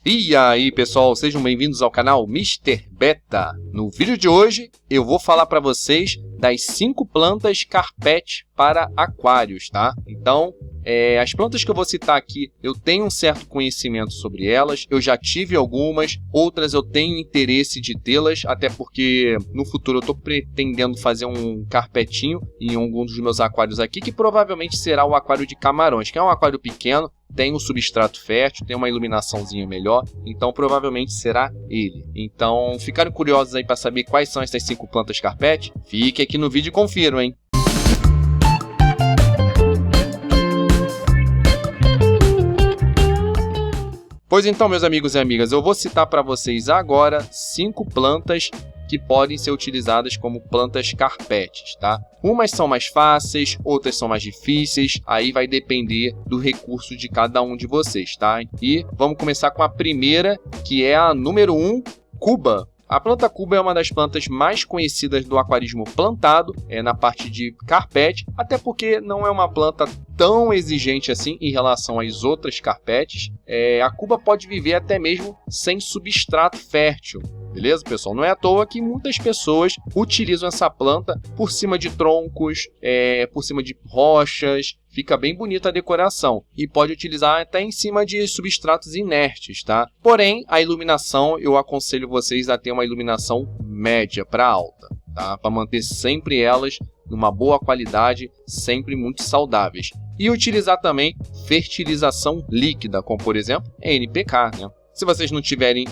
E aí pessoal, sejam bem-vindos ao canal Mr. Beta. No vídeo de hoje eu vou falar para vocês das 5 plantas carpete para aquários, tá? Então, as plantas que eu vou citar aqui, eu tenho um certo conhecimento sobre elas, eu já tive algumas, outras eu tenho interesse de tê-las, até porque no futuro eu estou pretendendo fazer um carpetinho em algum dos meus aquários aqui, que provavelmente será o aquário de camarões, que é um aquário pequeno, tem um substrato fértil, tem uma iluminaçãozinha melhor, então provavelmente será ele. Então, ficaram curiosos aí para saber quais são essas 5 plantas carpete? Fique aqui no vídeo e confiram, hein? Pois então, meus amigos e amigas, eu vou citar para vocês agora 5 plantas que podem ser utilizadas como plantas carpetes, tá? Umas são mais fáceis, outras são mais difíceis, aí vai depender do recurso de cada um de vocês, tá? E vamos começar com a primeira, que é a número 1, cuba. A planta cuba é uma das plantas mais conhecidas do aquarismo plantado, na parte de carpete, até porque não é uma planta tão exigente assim em relação às outras carpetes. A cuba pode viver até mesmo sem substrato fértil. Beleza, pessoal? Não é à toa que muitas pessoas utilizam essa planta por cima de troncos, por cima de rochas. Fica bem bonita a decoração e pode utilizar até em cima de substratos inertes, tá? Porém, a iluminação, eu aconselho vocês a ter uma iluminação média para alta, tá? Para manter sempre elas numa boa qualidade, sempre muito saudáveis. E utilizar também fertilização líquida, como por exemplo NPK, né? Se vocês não tiverem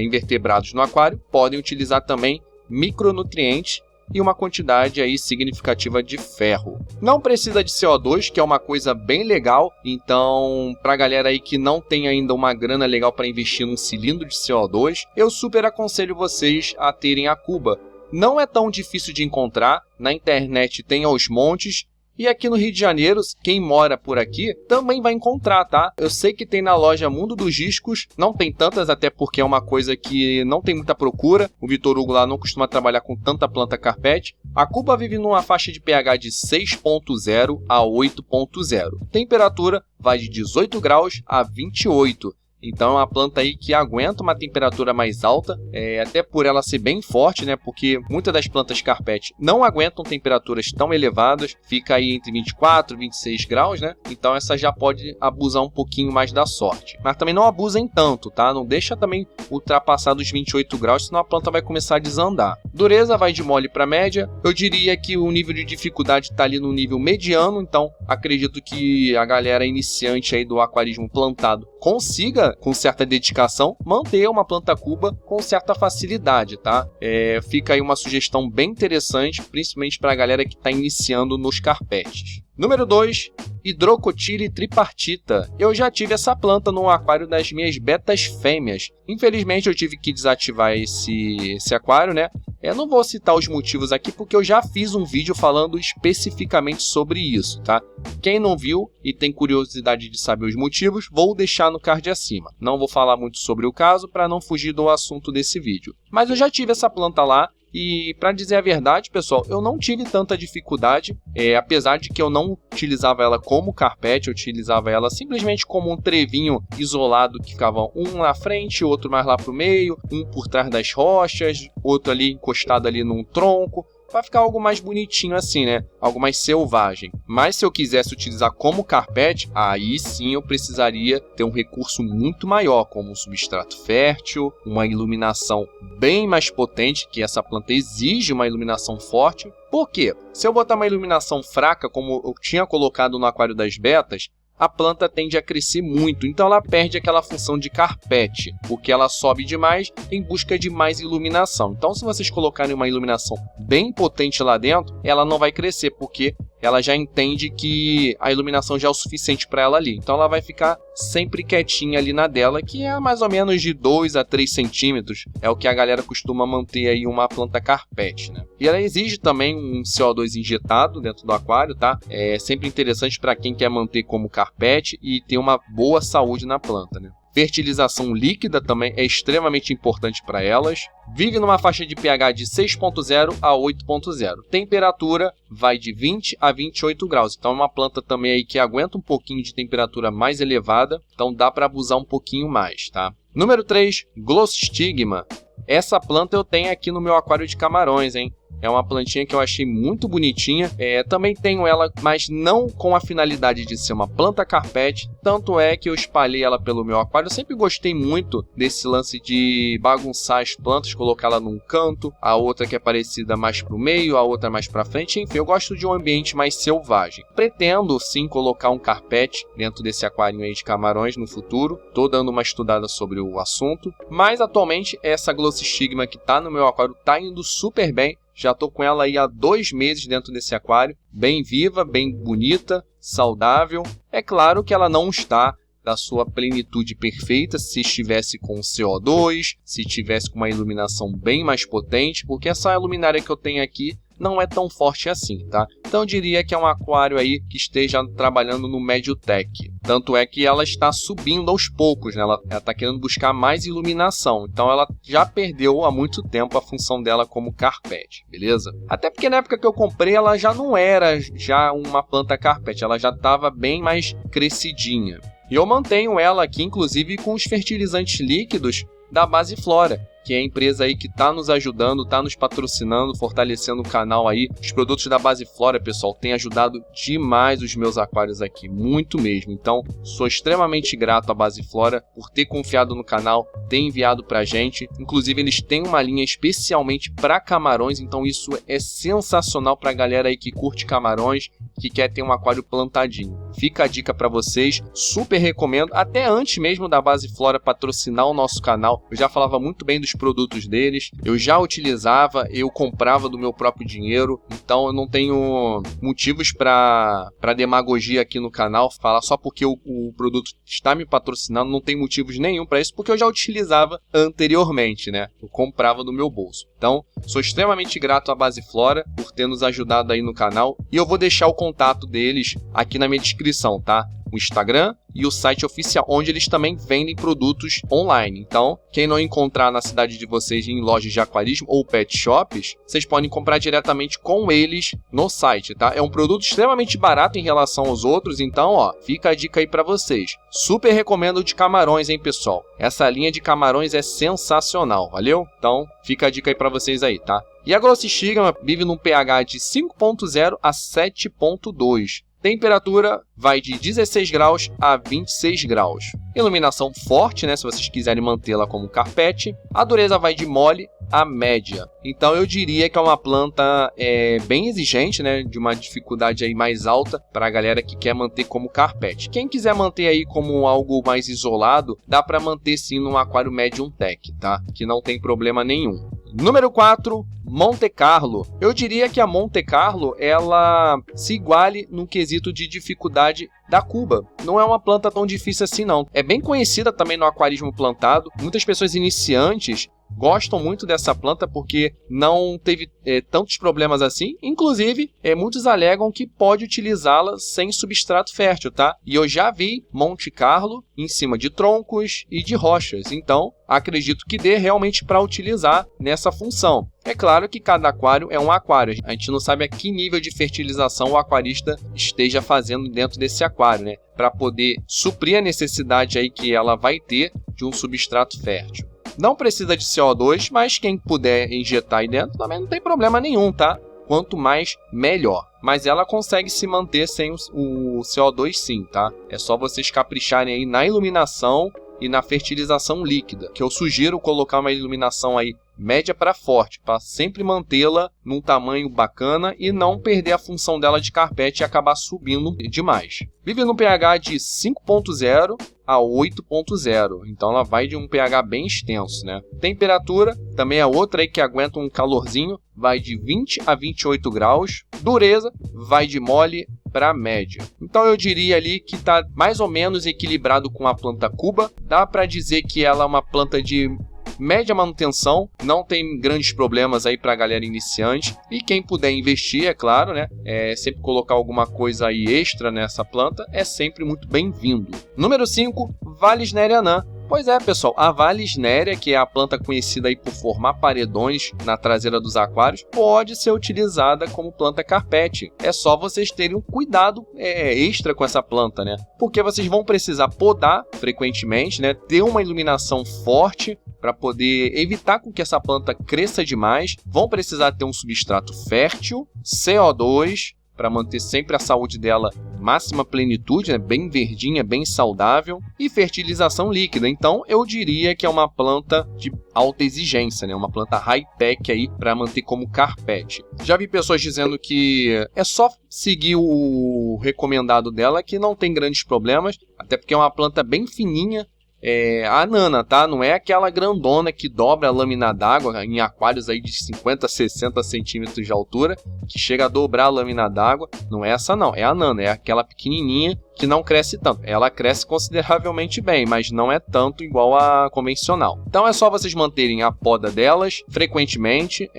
invertebrados no aquário, podem utilizar também micronutrientes e uma quantidade aí significativa de ferro. Não precisa de CO2, que é uma coisa bem legal, então para a galera aí que não tem ainda uma grana legal para investir num cilindro de CO2, eu super aconselho vocês a terem a cuba. Não é tão difícil de encontrar, na internet tem aos montes. E aqui no Rio de Janeiro, quem mora por aqui também vai encontrar, tá? Eu sei que tem na loja Mundo dos Discos, não tem tantas, até porque é uma coisa que não tem muita procura. O Vitor Hugo lá não costuma trabalhar com tanta planta carpete. A cuba vive numa faixa de pH de 6.0 a 8.0. Temperatura vai de 18 graus a 28. Então é uma planta aí que aguenta uma temperatura mais alta, até por ela ser bem forte, né? Porque muitas das plantas carpete não aguentam temperaturas tão elevadas, fica aí entre 24 e 26 graus, né? Então essa já pode abusar um pouquinho mais da sorte. Mas também não abusem tanto, tá? Não deixa também ultrapassar dos 28 graus, senão a planta vai começar a desandar. Dureza vai de mole para média. Eu diria que o nível de dificuldade está ali no nível mediano, então acredito que a galera iniciante aí do aquarismo plantado consiga, com certa dedicação, manter uma planta cuba com certa facilidade, tá? Fica aí uma sugestão bem interessante, principalmente para a galera que está iniciando nos carpetes. Número 2, hidrocotile tripartita. Eu já tive essa planta no aquário das minhas betas fêmeas. Infelizmente eu tive que desativar esse aquário, né? Eu não vou citar os motivos aqui porque eu já fiz um vídeo falando especificamente sobre isso, tá? Quem não viu e tem curiosidade de saber os motivos, vou deixar no card acima. Não vou falar muito sobre o caso para não fugir do assunto desse vídeo. Mas eu já tive essa planta lá. E para dizer a verdade, pessoal, eu não tive tanta dificuldade, apesar de que eu não utilizava ela como carpete, eu utilizava ela simplesmente como um trevinho isolado que ficava um na frente, outro mais lá para o meio, um por trás das rochas, outro ali encostado ali num tronco. Vai ficar algo mais bonitinho assim, né? Algo mais selvagem. Mas se eu quisesse utilizar como carpete, aí sim eu precisaria ter um recurso muito maior, como um substrato fértil, uma iluminação bem mais potente, que essa planta exige uma iluminação forte. Por quê? Se eu botar uma iluminação fraca, como eu tinha colocado no aquário das betas, a planta tende a crescer muito, então ela perde aquela função de carpete, porque ela sobe demais em busca de mais iluminação. Então, se vocês colocarem uma iluminação bem potente lá dentro, ela não vai crescer, porque ela já entende que a iluminação já é o suficiente para ela ali. Então ela vai ficar sempre quietinha ali na dela, que é mais ou menos de 2 a 3 centímetros. É o que a galera costuma manter aí uma planta carpete, né? E ela exige também um CO2 injetado dentro do aquário, tá? É sempre interessante para quem quer manter como carpete e ter uma boa saúde na planta, né? Fertilização líquida também é extremamente importante para elas. Vive numa faixa de pH de 6.0 a 8.0. Temperatura vai de 20 a 28 graus. Então é uma planta também aí que aguenta um pouquinho de temperatura mais elevada. Então dá para abusar um pouquinho mais, tá? Número 3, Glossostigma. Essa planta eu tenho aqui no meu aquário de camarões, hein? É uma plantinha que eu achei muito bonitinha. Também tenho ela, mas não com a finalidade de ser uma planta carpete. Tanto é que eu espalhei ela pelo meu aquário. Eu sempre gostei muito desse lance de bagunçar as plantas, colocar ela num canto, a outra que é parecida mais para o meio, a outra mais para frente. Enfim, eu gosto de um ambiente mais selvagem. Pretendo sim colocar um carpete dentro desse aquário aí de camarões no futuro. Tô dando uma estudada sobre o assunto. Mas atualmente essa Glossostigma que tá no meu aquário tá indo super bem. Já estou com ela aí há 2 meses dentro desse aquário, bem viva, bem bonita, saudável. É claro que ela não está da sua plenitude perfeita se estivesse com CO2, se estivesse com uma iluminação bem mais potente, porque essa luminária que eu tenho aqui não é tão forte assim, tá? Então eu diria que é um aquário aí que esteja trabalhando no médio tech. Tanto é que ela está subindo aos poucos, né? Ela está querendo buscar mais iluminação. Então ela já perdeu há muito tempo a função dela como carpete, beleza? Até porque na época que eu comprei ela já não era já uma planta carpete, ela já estava bem mais crescidinha. E eu mantenho ela aqui, inclusive, com os fertilizantes líquidos da Basiflora, que é a empresa aí que está nos ajudando, está nos patrocinando, fortalecendo o canal aí. Os produtos da Basiflora, pessoal, têm ajudado demais os meus aquários aqui, muito mesmo. Então, sou extremamente grato à Basiflora por ter confiado no canal, ter enviado pra gente. Inclusive, eles têm uma linha especialmente para camarões, então isso é sensacional pra galera aí que curte camarões, que quer ter um aquário plantadinho. Fica a dica para vocês, super recomendo. Até antes mesmo da Basiflora patrocinar o nosso canal, eu já falava muito bem dos produtos deles, eu já utilizava, eu comprava do meu próprio dinheiro, então eu não tenho motivos para demagogia aqui no canal, falar só porque o produto está me patrocinando, não tem motivos nenhum para isso, porque eu já utilizava anteriormente, né? Eu comprava do meu bolso. Então, sou extremamente grato à Basiflora por ter nos ajudado aí no canal, e eu vou deixar o contato deles aqui na minha descrição, tá? O Instagram e o site oficial, onde eles também vendem produtos online. Então, quem não encontrar na cidade de vocês em lojas de aquarismo ou pet shops, vocês podem comprar diretamente com eles no site, tá? É um produto extremamente barato em relação aos outros, então, ó, fica a dica aí para vocês. Super recomendo o de camarões, hein, pessoal? Essa linha de camarões é sensacional, valeu? Então, fica a dica aí para vocês aí, tá? E a Glossostigma vive num pH de 5.0 a 7.2. Temperatura vai de 16 graus a 26 graus. Iluminação forte, né, se vocês quiserem mantê-la como carpete. A dureza vai de mole a média. Então eu diria que é uma planta bem exigente, né, de uma dificuldade aí mais alta para a galera que quer manter como carpete. Quem quiser manter aí como algo mais isolado, dá para manter sim num aquário medium tech, tá? Que não tem problema nenhum. Número 4, Monte Carlo. Eu diria que a Monte Carlo, ela se iguale no quesito de dificuldade da Cuba. Não é uma planta tão difícil assim, não. É bem conhecida também no aquarismo plantado. Muitas pessoas iniciantes gostam muito dessa planta porque não teve tantos problemas assim. Inclusive, muitos alegam que pode utilizá-la sem substrato fértil, tá? E eu já vi Monte Carlo em cima de troncos e de rochas. Então, acredito que dê realmente para utilizar nessa função. É claro que cada aquário é um aquário. A gente não sabe a que nível de fertilização o aquarista esteja fazendo dentro desse aquário, né? Para poder suprir a necessidade aí que ela vai ter de um substrato fértil. Não precisa de CO2, mas quem puder injetar aí dentro também não tem problema nenhum, tá? Quanto mais, melhor. Mas ela consegue se manter sem o CO2 sim, tá? É só vocês capricharem aí na iluminação e na fertilização líquida, que eu sugiro colocar uma iluminação aí média para forte, para sempre mantê-la num tamanho bacana e não perder a função dela de carpete e acabar subindo demais. Vive no pH de 5.0 a 8.0, então ela vai de um pH bem extenso, né? Temperatura também é outra aí que aguenta um calorzinho, vai de 20 a 28 graus. Dureza vai de mole para média. Então eu diria ali que está mais ou menos equilibrado com a planta Cuba. Dá para dizer que ela é uma planta de média manutenção, não tem grandes problemas aí para a galera iniciante, e quem puder investir, é claro, né, sempre colocar alguma coisa aí extra nessa planta, é sempre muito bem-vindo. Número 5, Vallisneria anã. Pois é, pessoal, a Vallisneria, que é a planta conhecida aí por formar paredões na traseira dos aquários, pode ser utilizada como planta carpete. É só vocês terem um cuidado extra com essa planta, né? Porque vocês vão precisar podar frequentemente, né? Ter uma iluminação forte para poder evitar com que essa planta cresça demais. Vão precisar ter um substrato fértil, CO2, para manter sempre a saúde dela máxima plenitude, né? Bem verdinha, bem saudável, e fertilização líquida. Então, eu diria que é uma planta de alta exigência, né? Uma planta high-tech aí para manter como carpete. Já vi pessoas dizendo que é só seguir o recomendado dela que não tem grandes problemas, até porque é uma planta bem fininha. A nana, tá? Não é aquela grandona que dobra a lâmina d'água em aquários aí de 50 a 60 centímetros de altura, que chega a dobrar a lâmina d'água. Não é essa não, é a nana, é aquela pequenininha que não cresce tanto. Ela cresce consideravelmente bem, mas não é tanto igual a convencional. Então é só vocês manterem a poda delas frequentemente,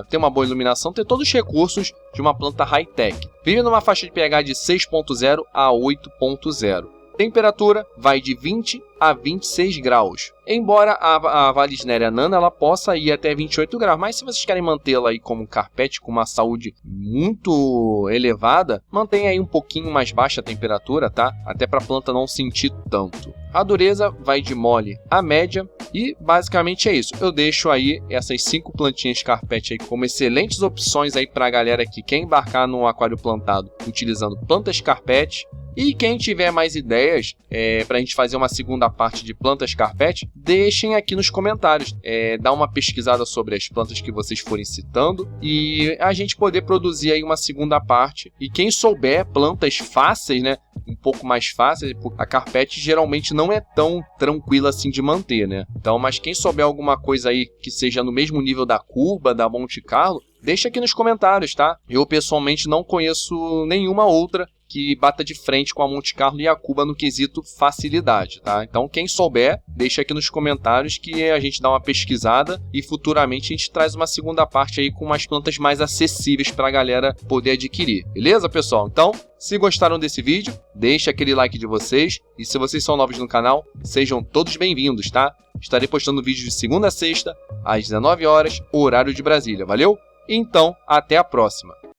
ter uma boa iluminação, ter todos os recursos de uma planta high-tech. Vive numa faixa de pH de 6.0 a 8.0. Temperatura vai de 20 a 26 graus. Embora a Vallisneria nana ela possa ir até 28 graus, mas se vocês querem mantê-la aí como um carpete com uma saúde muito elevada, mantenha aí um pouquinho mais baixa a temperatura, tá? Até para a planta não sentir tanto. A dureza vai de mole a média e basicamente é isso. Eu deixo aí essas 5 plantinhas carpete aí como excelentes opções aí para a galera que quer embarcar no aquário plantado utilizando plantas carpete. E quem tiver mais ideias para a gente fazer uma segunda parte de plantas carpete, deixem aqui nos comentários. Dá uma pesquisada sobre as plantas que vocês forem citando e a gente poder produzir aí uma segunda parte. E quem souber plantas fáceis, né, um pouco mais fáceis, a carpete geralmente não é tão tranquila assim de manter, né? Então, mas quem souber alguma coisa aí que seja no mesmo nível da Cuba, da Monte Carlo, deixa aqui nos comentários, tá? Eu pessoalmente não conheço nenhuma outra que bata de frente com a Monte Carlo e a Cuba no quesito facilidade, tá? Então, quem souber, deixa aqui nos comentários que a gente dá uma pesquisada e futuramente a gente traz uma segunda parte aí com umas plantas mais acessíveis para a galera poder adquirir. Beleza, pessoal? Então, se gostaram desse vídeo, deixa aquele like de vocês e se vocês são novos no canal, sejam todos bem-vindos, tá? Estarei postando vídeos de segunda a sexta, às 19 horas, horário de Brasília. Valeu? Então, até a próxima!